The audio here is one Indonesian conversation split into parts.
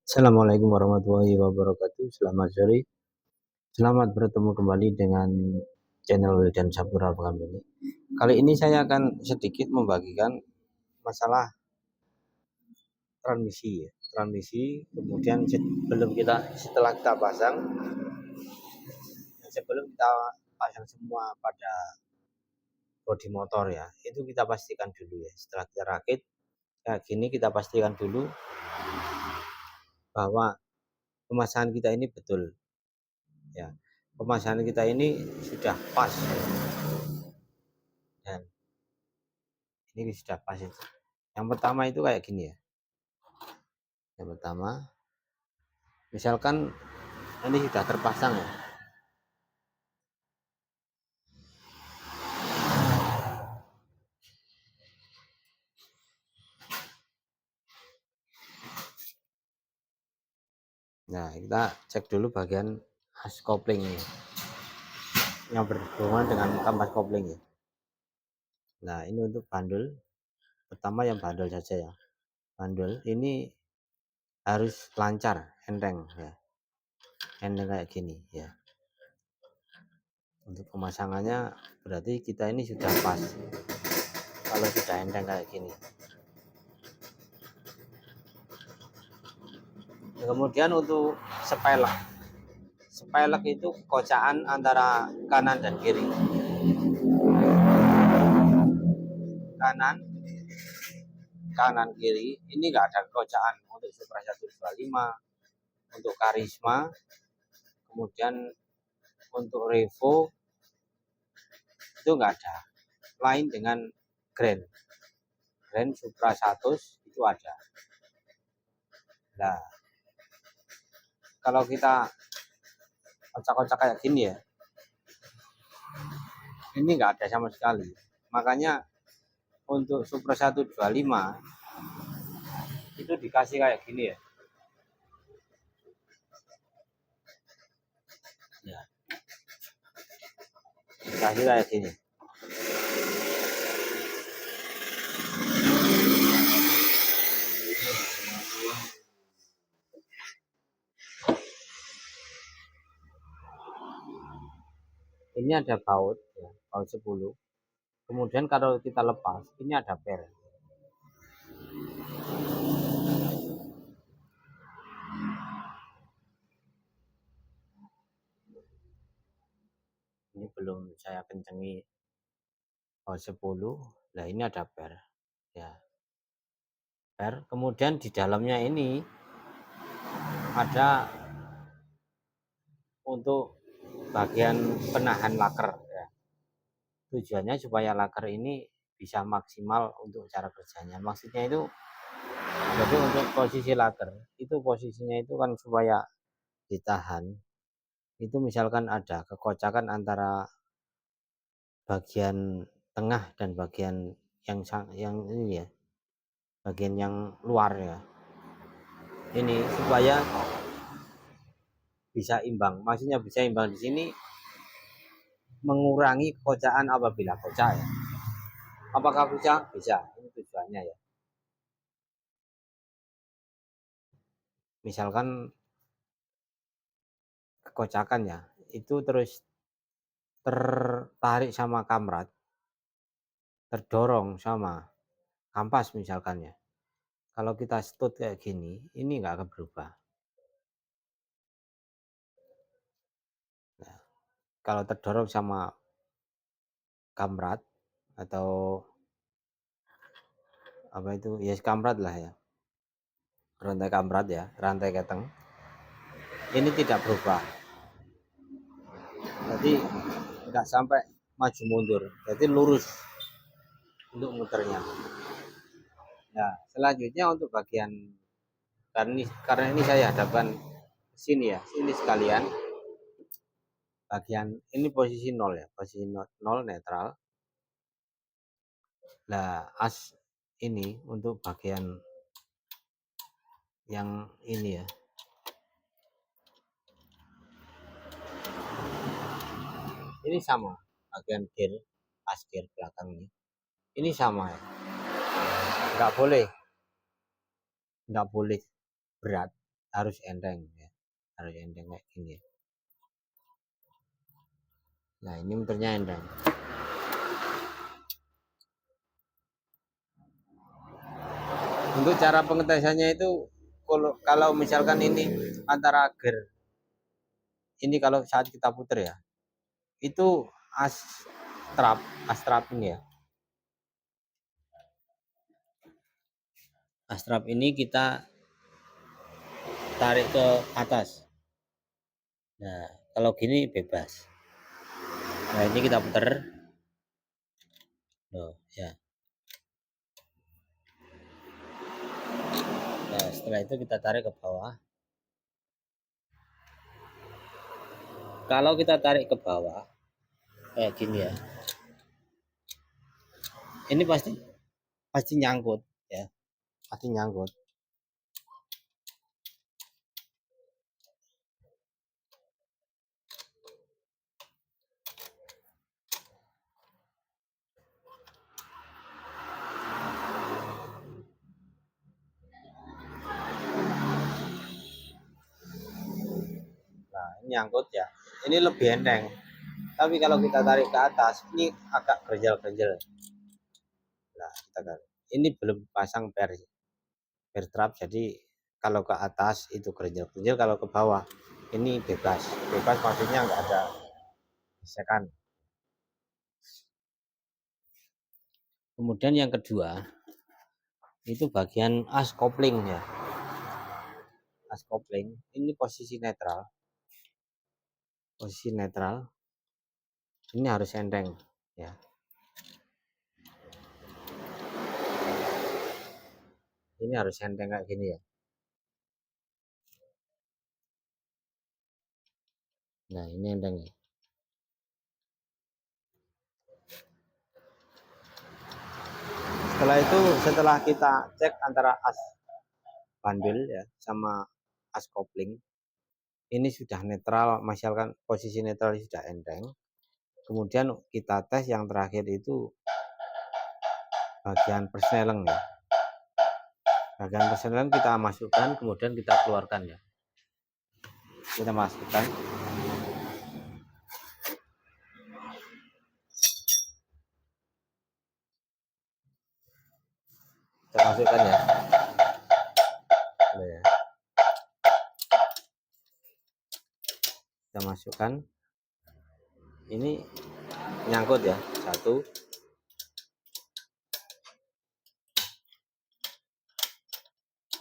Assalamualaikum warahmatullahi wabarakatuh. Selamat sore. Selamat bertemu kembali dengan channel Wildan Sapura Paham ini. Kali ini saya akan sedikit membagikan masalah transmisi ya. Transmisi, kemudian setelah kita pasang, sebelum kita pasang semua pada bodi motor ya, itu kita pastikan dulu ya. Setelah kita rakit kayak gini, kita pastikan dulu bahwa pemasangan kita ini betul ya. Pemasangan kita ini sudah pas dan ini sudah pas itu. Yang pertama itu kayak gini ya. Yang pertama, misalkan ini sudah terpasang ya. Nah, kita cek dulu bagian as kopling ini yang berhubungan dengan kampas kopling ya. Nah, ini untuk bandul. Pertama yang bandul saja ya. Bandul ini harus lancar, enteng ya. Enteng kayak gini ya. Untuk pemasangannya berarti kita ini sudah pas. Kalau sudah enteng kayak gini. Kemudian untuk spelek itu kocaan antara kanan dan kiri. Kanan kiri ini enggak ada kocaan untuk Supra 125, untuk Karisma, kemudian untuk Revo itu enggak ada. Lain dengan Grand Supra 100 itu ada. Nah, kalau kita kocak-kocak kayak gini ya, ini enggak ada sama sekali. Makanya untuk Supra 125 itu dikasih kayak gini ya. Ya. Dikasih kayak gini. Ini ada baut ya, baut 10. Kemudian kalau kita lepas, ini ada per. Ini belum saya kencengi baut 10. Nah, ini ada per. Ya. Per. Kemudian di dalamnya ini ada untuk bagian penahan laker ya. Tujuannya supaya laker ini bisa maksimal untuk cara kerjanya. Maksudnya itu jadi untuk posisi laker itu posisinya itu kan supaya ditahan. Itu misalkan ada kekocakan antara bagian tengah dan bagian yang ini ya. Bagian yang luar ya. Ini supaya bisa imbang. Maksudnya bisa imbang di sini mengurangi kekocaan apabila kocak ya. Apakah bisa? Bisa. Ini tujuannya ya. Misalkan kekocakan ya, itu terus tertarik sama kamrat, terdorong sama kampas misalkan ya. Kalau kita stud kayak gini, ini nggak akan berubah. Nah, kalau terdorong sama kamrat atau apa itu ya kamrat lah ya, rantai kamrat ya, rantai keteng, ini tidak berubah. Jadi nggak sampai maju mundur, jadi lurus untuk muternya. Nah, selanjutnya untuk bagian karena ini saya hadapkan sini ya, sini sekalian. Bagian ini posisi 0 ya, posisi 0 netral. Nah, as ini untuk bagian yang ini ya. Ini sama bagian gear, as gear belakang ini. Ini sama ya. Nggak boleh berat harus enteng ya, harus enteng kayak gini. Nah ini muternya enteng. Untuk cara pengetesannya itu kalau misalkan ini antara gear ini, kalau saat kita putar ya, itu as trap ini ya, as trap ini kita tarik ke atas. Nah kalau gini bebas. Nah ini kita putar loh ya. Nah setelah itu kita tarik ke bawah. Kalau kita tarik ke bawah kayak gini ya, ini pasti nyangkut ya, pasti nyangkut. Nah ini nyangkut ya, ini lebih enteng. Tapi kalau kita tarik ke atas ini agak gerjel-gerjel. Nah kita tarik. Ini belum pasang per trap, jadi kalau ke atas itu gerjel-gerjel, kalau ke bawah ini bebas. Bebas maksudnya nggak ada gesekan. Kemudian yang kedua itu bagian as kopling ya. As kopling ini posisi netral. Posisi netral ini harus enteng ya. Ini harus enteng kayak gini ya. Nah ini enteng ya. Setelah itu, setelah kita cek antara as bandul ya sama as kopling, ini sudah netral, misalkan posisi netral sudah enteng. Kemudian kita tes yang terakhir itu bagian persneleng ya. Bagian persneleng kita masukkan, kemudian kita keluarkan ya. Kita masukkan. Kita masukkan ya. Nah, kita masukkan. Ini nyangkut ya. 1,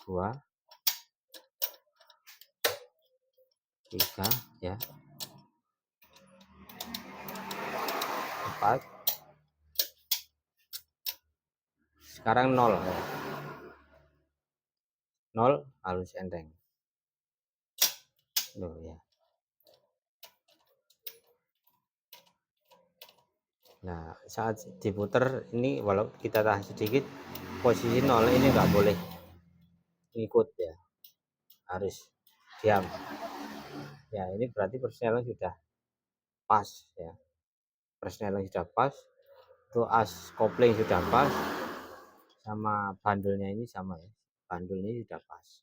2, 3 ya. 4. Sekarang 0 ya. 0 halus enteng. Loh ya. Nah saat diputer ini, walau kita tahan sedikit, posisi 0 ini nggak boleh ikut ya, harus diam ya. Ini berarti persneleng sudah pas ya, persneleng sudah pas, itu as kopling sudah pas, sama bandulnya ini sama ya, bandul ini sudah pas.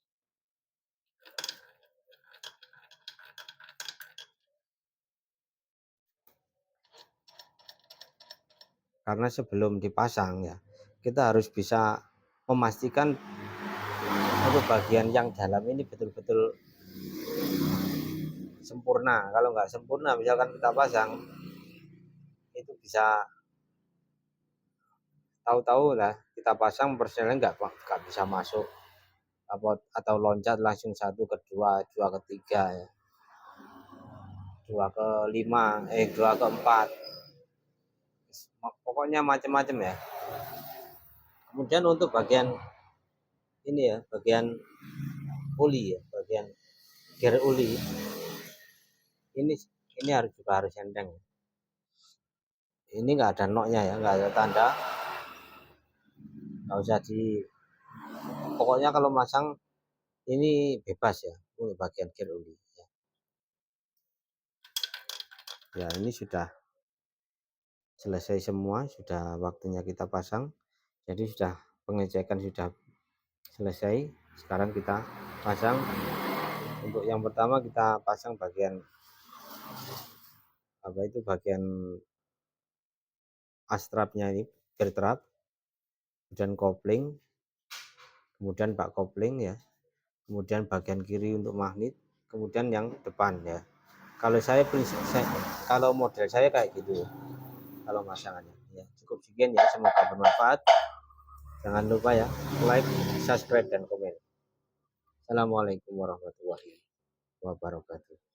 Karena sebelum dipasang ya, kita harus bisa memastikan untuk bagian yang dalam ini betul-betul sempurna. Kalau nggak sempurna, misalkan kita pasang, itu bisa tahu-tahu lah kita pasang persneleng nggak bisa masuk, atau loncat langsung 1 ke 2, 2 ke 3 ya, 2 ke 5, 2 ke 4, pokoknya macam-macam ya. Kemudian untuk bagian ini ya, bagian oli ya, bagian gear oli ini harus enteng. Ini nggak ada noknya ya, nggak ada tanda, nggak usah pokoknya kalau masang ini bebas ya untuk bagian gear oli ya. Ya ini sudah selesai semua, sudah waktunya kita pasang. Jadi sudah pengecekan sudah selesai. Sekarang kita pasang. Untuk yang pertama kita pasang bagian apa itu, bagian astrapnya ini, bertrap, kemudian kopling, kemudian bak kopling ya, kemudian bagian kiri untuk magnet, kemudian yang depan ya. Kalau kalau model saya kayak gitu kalau masangannya ya. Cukup sekian ya, semoga bermanfaat. Jangan lupa ya, like, subscribe, dan komen. Assalamualaikum warahmatullahi wabarakatuh.